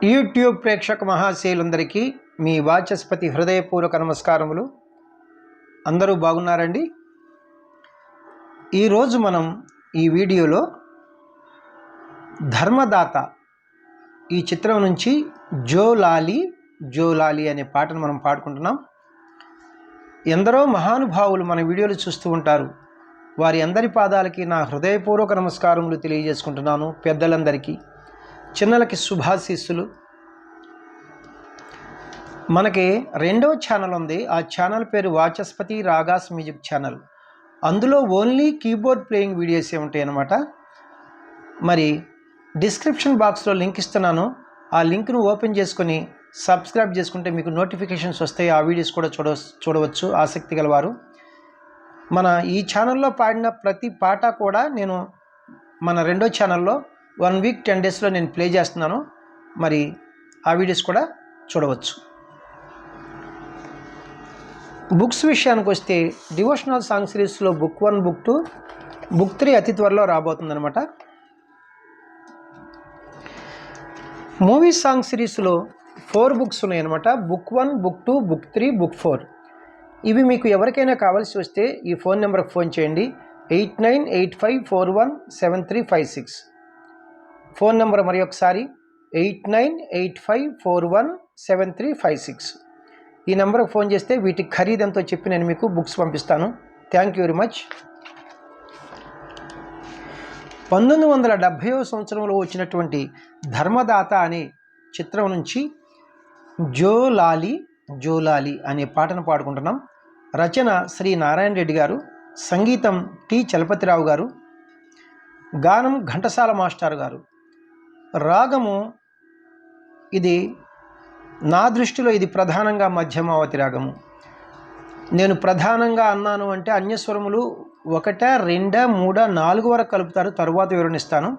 YouTube ప్రేక్షక మహాశయులందరికీ మీ వాచస్పతి హృదయపూర్వక నమస్కారములు. అందరూ బాగున్నారండి? ఈరోజు మనం ఈ వీడియోలో ధర్మదాత ఈ చిత్రం నుంచి జోలాలి జోలాలి అనే పాటను మనం పాడుకుంటున్నాం. ఎందరో మహానుభావులు మన వీడియోలు చూస్తూ ఉంటారు. వారి అందరి పాదాలకి నా హృదయపూర్వక నమస్కారములు తెలియజేసుకుంటున్నాను. పెద్దలందరికీ, చిన్నలకి శుభాశీస్సులు. మనకి రెండవ ఛానల్ ఉంది. ఆ ఛానల్ పేరు వాచస్పతి రాగాస్ మ్యూజిక్ ఛానల్. అందులో ఓన్లీ కీబోర్డ్ ప్లేయింగ్ వీడియోసే ఉంటాయి అన్నమాట. మరి డిస్క్రిప్షన్ బాక్స్లో లింక్ ఇస్తున్నాను. ఆ లింక్ను ఓపెన్ చేసుకొని సబ్స్క్రైబ్ చేసుకుంటే మీకు నోటిఫికేషన్స్ వస్తాయి. ఆ వీడియోస్ కూడా చూడవచ్చు ఆసక్తి గలవారు. మన ఈ ఛానల్లో పాడిన ప్రతి పాట కూడా నేను మన రెండో ఛానల్లో 1 వీక్ 10 డేస్లో నేను ప్లే చేస్తున్నాను. మరి ఆ వీడియోస్ కూడా చూడవచ్చు. బుక్స్ విషయానికి వస్తే డివోషనల్ సాంగ్ సిరీస్లో బుక్ 1, బుక్ 2, బుక్ 3 అతి త్వరలో రాబోతుందన్నమాట. మూవీ సాంగ్ సిరీస్లో 4 బుక్స్ ఉన్నాయన్నమాట. Book 1, book 2, book 3, book 4. ఇవి మీకు ఎవరికైనా కావాల్సి వస్తే ఈ ఫోన్ నెంబర్కి ఫోన్ చేయండి. 8985417356. ఫోన్ నెంబర్ మరి ఒకసారి 8985417356. ఈ నెంబర్కి ఫోన్ చేస్తే వీటి ఖరీదంతో చెప్పి నేను మీకు బుక్స్ పంపిస్తాను. Thank you very much. 1970వ సంవత్సరంలో వచ్చినటువంటి ధర్మదాత అనే చిత్రం నుంచి జోలాలి జోలాలి అనే పాటను పాడుకుంటున్నాం. రచన శ్రీ నారాయణ రెడ్డి గారు, సంగీతం టి చలపతిరావు గారు, గానం ఘంటసాల మాస్టర్ గారు. రాగము ఇది నా దృష్టిలో ఇది ప్రధానంగా మధ్యమావతి రాగము. నేను ప్రధానంగా అన్నాను అంటే అన్యస్వరములు 1, 2, 3, 4 వరకు కలుపుతారు. తరువాత వివరణిస్తాను.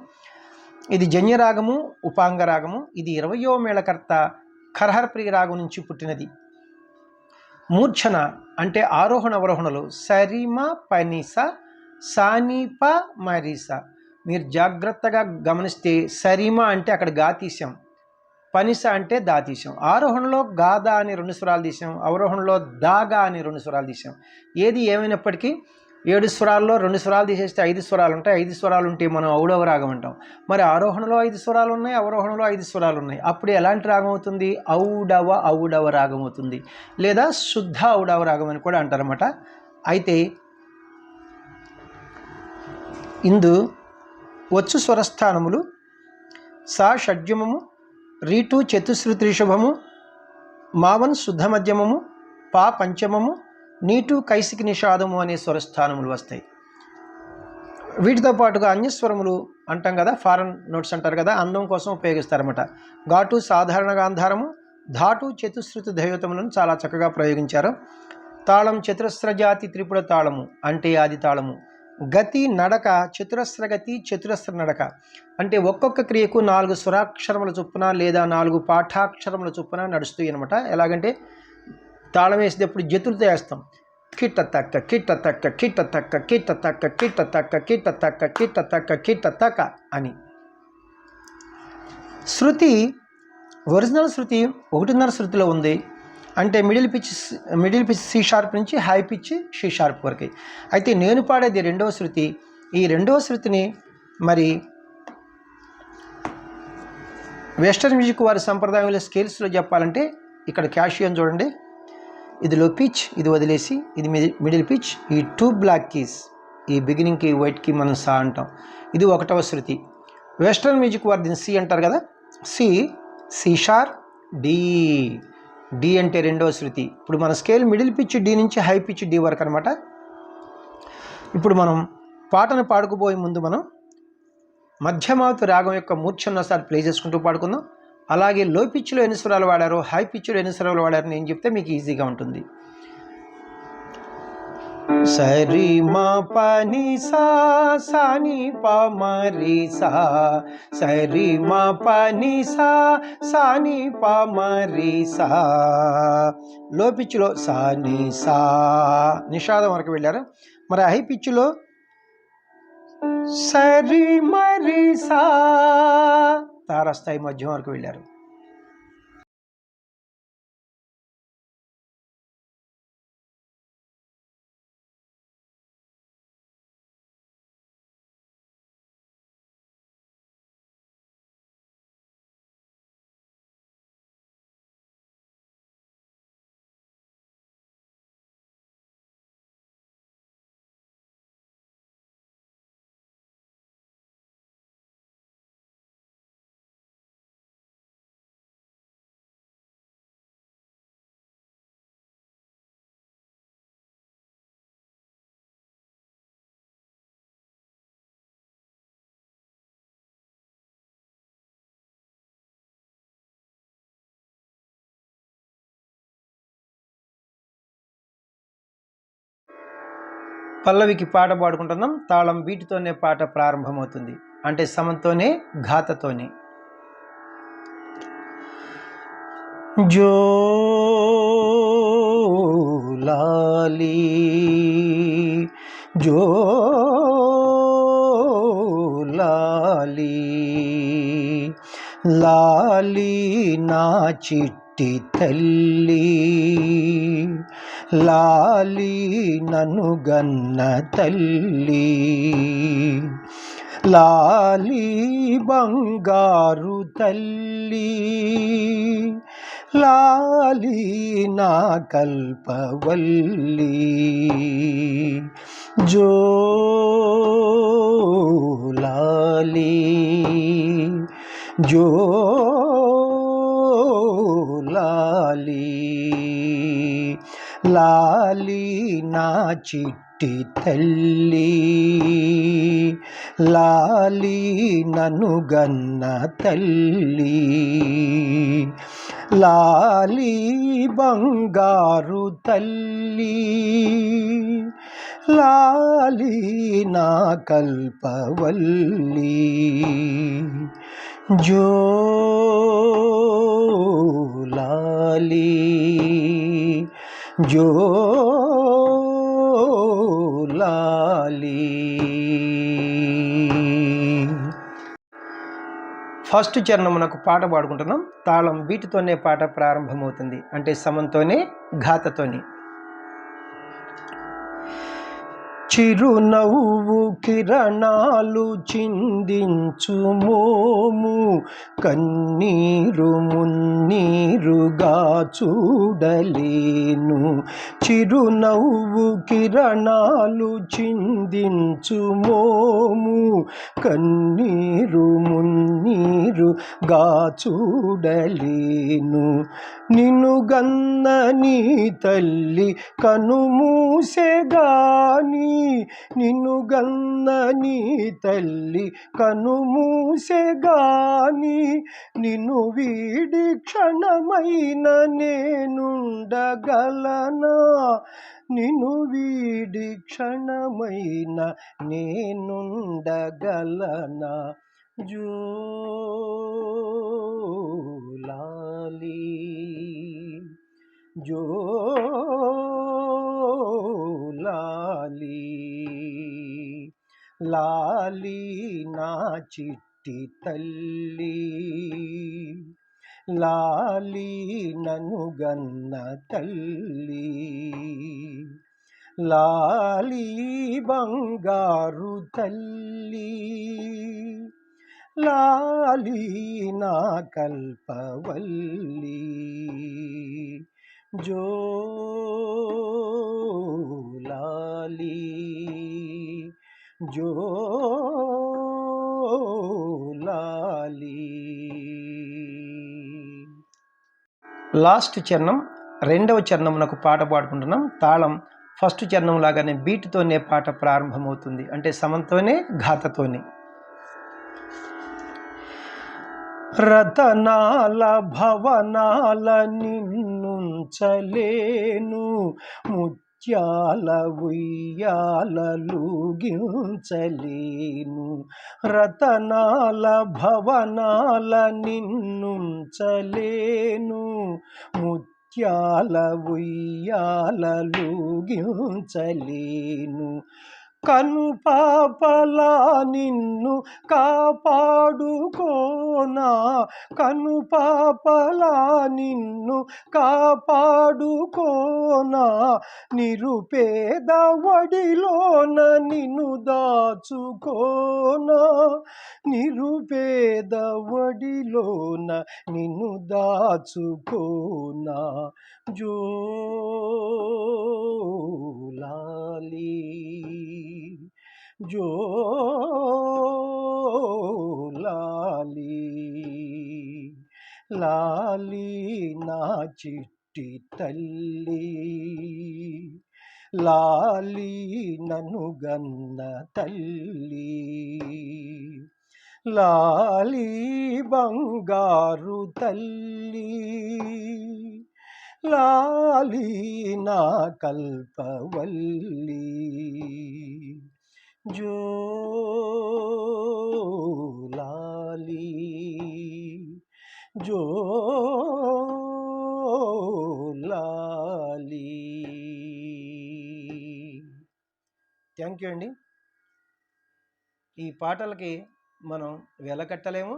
ఇది జన్యరాగము, ఉపాంగ రాగము. ఇది 20వ మేళకర్త ఖరహరప్రియ రాగం నుంచి పుట్టినది. మూర్ఛన అంటే ఆరోహణ అవరోహణలు సరిమ పనిస సానిప మరిస. మీరు జాగ్రత్తగా గమనిస్తే సరిమ అంటే అక్కడ గా తీసాం, పనిస అంటే దా తీసాం. ఆరోహణలో గాదా అని 2 స్వరాలు తీసాం, అవరోహణలో దాగా అని 2 స్వరాలు తీసాం. ఏది ఏమైనప్పటికీ 7 స్వరాల్లో 2 స్వరాలు తీసేస్తే 5 స్వరాలు ఉంటాయి. 5 స్వరాలు ఉంటే మనం ఔడవ రాగం అంటాం. మరి ఆరోహణలో 5 స్వరాలు ఉన్నాయి, అవరోహణలో 5 స్వరాలు ఉన్నాయి. అప్పుడు ఎలాంటి రాగం అవుతుంది? ఔడవ రాగం అవుతుంది, లేదా శుద్ధ ఔడవ రాగం అని కూడా అంటారన్నమాట. అయితే ఇందు వచ్చు స్వరస్థానములు సా షడ్జమము, రీటు చతుశ్రుతి రిషభము, మావన్ శుద్ధ మధ్యమము, పా పంచమము, నీటు కైసికి నిషాదము అనే స్వరస్థానములు వస్తాయి. వీటితో పాటుగా అన్యస్వరములు అంటాం కదా, ఫారెన్ నోట్స్ అంటారు కదా, అందం కోసం ఉపయోగిస్తారన్నమాట. ఘాటు సాధారణ గాంధారము, ధాటు చతుశ్రుతి దైవతములను చాలా చక్కగా ప్రయోగించారు. తాళం చతురస్ర జాతి త్రిపుర తాళము అంటే ఆది తాళము. గతి నడక చతురస్ర గతి చతురస్ర నడక అంటే ఒక్కొక్క క్రియకు 4 స్వరాక్షరముల చొప్పున లేదా 4 పాఠాక్షరముల చొప్పున నడుస్తాయి అనమాట. ఎలాగంటే తాళం వేసేటప్పుడు జతులతో వేస్తాం. కిట్ట తక్క కిట్ట తక్క కిట్ట తక్క కిట్ట తక్క కిట్ట తక్క కిట్ట తక్క కిట్ట తక్క కిట్ట తక్క అని. శృతి ఒరిజినల్ శృతి 1.5 శృతిలో ఉంది. అంటే మిడిల్ పిచ్ సి షార్ప్ నుంచి హై పిచ్ షీ షార్ప్ వరకు. అయితే నేను పాడేది 2వ శృతి. ఈ 2వ శృతిని మరి వెస్టర్న్ మ్యూజిక్ వారి సంప్రదాయంలో స్కేల్స్లో చెప్పాలంటే ఇక్కడ క్యాషియోని చూడండి. ఇది లో పిచ్, ఇది వదిలేసి ఇది మిడిల్ పిచ్. ఈ 2 బ్లాక్ కీస్, ఈ బిగినింగ్కి వైట్కి మనం సా అంటాం. ఇది 1వ శృతి. వెస్టర్న్ మ్యూజిక్ వారు దీన్ని సి అంటారు కదా. సి షార్ప్, డి అంటే 2వ శృతి. ఇప్పుడు మన స్కేల్ మిడిల్ పిచ్ డి నుంచి హై పిచ్ డి వరకు అనమాట. ఇప్పుడు మనం పాటను పాడుకుపోయే ముందు మనం మధ్యమావతి రాగం యొక్క మూర్ఛను ఒకసారి ప్లే చేసుకుంటూ పాడుకుందాం. అలాగే లో పిచ్లో ఎన్ని స్వరాలు వాడారో, హై పిచ్లో ఎన్ని స్వరాలు వాడారో నేను చెప్తే మీకు ఈజీగా ఉంటుంది. సరి మా పని సా సాని పా మరి సా, సరి మా పని సా సాని పా మరి సా. లో పిచ్లో సాని సా నిషాదం వరకు వెళ్ళారు. మరి హై పిచ్లో సరి మరి సా తారస్థాయి మధ్యం వరకు వెళ్ళారు. పల్లవికి పాట పాడుకుంటున్నాం. తాళం బీటుతోనే పాట ప్రారంభమవుతుంది, అంటే సమంతోనే ఘాతతోనే. జోలాలి జోలాలి లాలి నా చిట్టి తల్లి, లాలి నన్ను గన్న తల్లి, లాలి బంగారు తల్లి, లాలి నా కల్పవల్లి. జోలాలి జోలాలి లాలి నా చిట్టి తల్లి, లాలి నన్ను గన్న తల్లి, లాలి బంగారు తల్లి, లాలి నా కల్పవల్లి. జోలాలి జోలాలి. ఫస్ట్ చరణమునకు పాట పాడుకుంటున్నాం. తాళం బీటుతోనే పాట ప్రారంభమవుతుంది, అంటే సమంతోనే ఘాతతోనే. చిరునవ్వు కిరణాలు చిందించు మోము, కన్నీరు మున్నీరుగా చూడలేను. చిరునవ్వు కిరణాలు చిందించు మోము, కన్నీరు మున్నీరుగా చూడలేను. నిన్ను గన్న నీ తల్లి కనుమూసెగాని, నిన్ను గన్న నీ తల్లి కనుమూసెగాని, నిన్ను వీడి క్షణమైన నేనుండగలనా, నిన్ను వీడి క్షణమైన నేనుండగలనా. జోలాలి జోలాలి లాలి నా చిట్టి తల్లి, లాలి నన్ను గన్న తల్లి, లాలి బంగారు తల్లి, లాలి నా కల్పవల్లి. జోలాలి జోలాలి. లాస్ట్ చరణం రెండవ చరణమునకు పాట పాడుకుంటున్నాం. తాళం ఫస్ట్ చరణం లాగానే బీటుతోనే పాట ప్రారంభమవుతుంది, అంటే సమంతోనే ఘాతతోనే. రతనాల భవనాల నిన్నుంచలేను, ముత్యాల ఉయ్యాలలుగించలేను. రతనాల భవనాల నిన్నుంచలేను, ముత్యాల ఉయ్యాలలుగించలేను. కను పాపలా నిన్ను కాపాడుకోనా, కను పాపలా నిన్ను కాపాడుకోనా, నిరుపేద వడిలోన నిన్ను దాచుకోనా, నిరుపేద వడిలోన నిన్ను దాచుకోనా. జోలాలి జోలాలి లాలి నా చిట్టి తల్లి, లాలి నన్ను గన్న తల్లి, లాలి బంగారు తల్లి, లాలి నా కల్పవల్లి జో లాలి జో లాలి. థ్యాంక్ యూ అండి. ఈ పాటలకి మనం వెలకట్టలేము,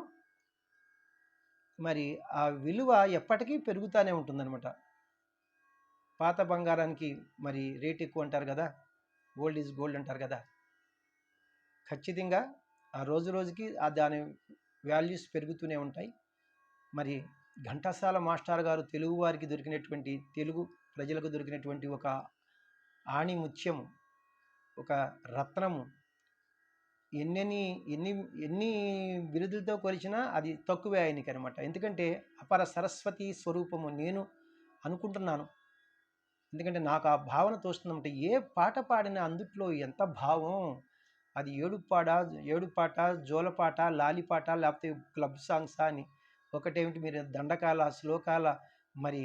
మరి ఆ విలువ ఎప్పటికీ పెరుగుతూనే ఉంటుందన్నమాట. పాత బంగారానికి మరి రేట్ ఎక్కువ అంటారు కదా, గోల్డ్ ఈజ్ గోల్డ్ అంటారు కదా. ఖచ్చితంగా ఆ రోజు రోజుకి దాని వాల్యూస్ పెరుగుతూనే ఉంటాయి. మరి ఘంటసాల మాస్టర్ గారు తెలుగు వారికి దొరికినటువంటి, తెలుగు ప్రజలకు దొరికినటువంటి ఒక ఆణి ముత్యము, ఒక రత్నము. ఎన్ని ఎన్ని బిరుదులతో కొలిచినా అది తక్కువే ఆయనకి అనమాట. ఎందుకంటే అపర సరస్వతి స్వరూపము నేను అనుకుంటున్నాను. ఎందుకంటే నాకు ఆ భావన తోస్తుందంటే, ఏ పాట పాడినా అందుట్లో ఎంత భావం. అది ఏడుపాట, జోలపాట, లాలిపాట, లేకపోతే క్లబ్ సాంగ్సా అని ఒకటేమిటి, మీరు దండకాల, శ్లోకాల, మరి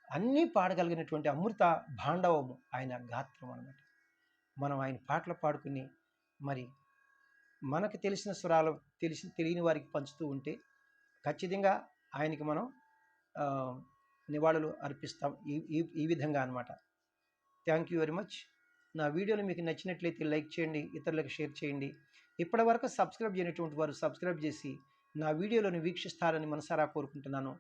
అన్నీ పాడగలిగినటువంటి అమృత భాండవము ఆయన గాత్రం అనమాట. మనం ఆయన పాటలు పాడుకుని మరి మనకు తెలిసిన స్వరాలు తెలియని వారికి పంచుతూ ఉంటే ఖచ్చితంగా ఆయనకి మనం నివాళులు అర్పిస్తాం. ఈ విధంగా అనమాట. Thank you very much. నా వీడియోలు మీకు నచ్చినట్లయితే లైక్ చేయండి, ఇతరులకు షేర్ చేయండి. ఇప్పటి వరకు సబ్స్క్రైబ్ చేయనటువంటి వారు సబ్స్క్రైబ్ చేసి నా వీడియోలను వీక్షిస్తారని మనసారా కోరుకుంటున్నాను.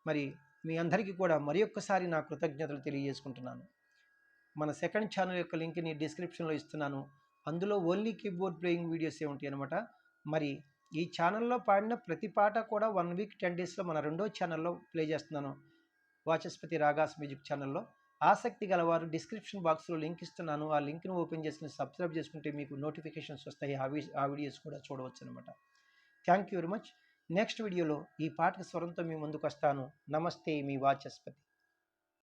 మరి మీ అందరికీ కూడా మరి ఒక్కసారి నా కృతజ్ఞతలు తెలియజేసుకుంటున్నాను. మన సెకండ్ ఛానల్ యొక్క లింక్ని డిస్క్రిప్షన్లో ఇస్తున్నాను. అందులో ఓన్లీ కీబోర్డ్ ప్లేయింగ్ వీడియోసే ఉంటాయి అనమాట. మరి ఈ ఛానల్లో పాడిన ప్రతి పాట కూడా 1 వీక్ 10 డేస్లో మన రెండో ఛానల్లో ప్లే చేస్తున్నాను, వాచస్పతి రాగాస్ మ్యూజిక్ ఛానల్లో. ఆసక్తి గలవారు డిస్క్రిప్షన్ బాక్స్లో లింక్ ఇస్తున్నాను. ఆ లింక్ను ఓపెన్ చేసుకుని సబ్స్క్రైబ్ చేసుకుంటే మీకు నోటిఫికేషన్స్ వస్తాయి. ఆ వీడియోస్ కూడా చూడవచ్చు అనమాట. Thank you very much. Next వీడియోలో ఈ పాటకి స్వరంతో మీ ముందుకు వస్తాను. నమస్తే, మీ వాచస్పతి.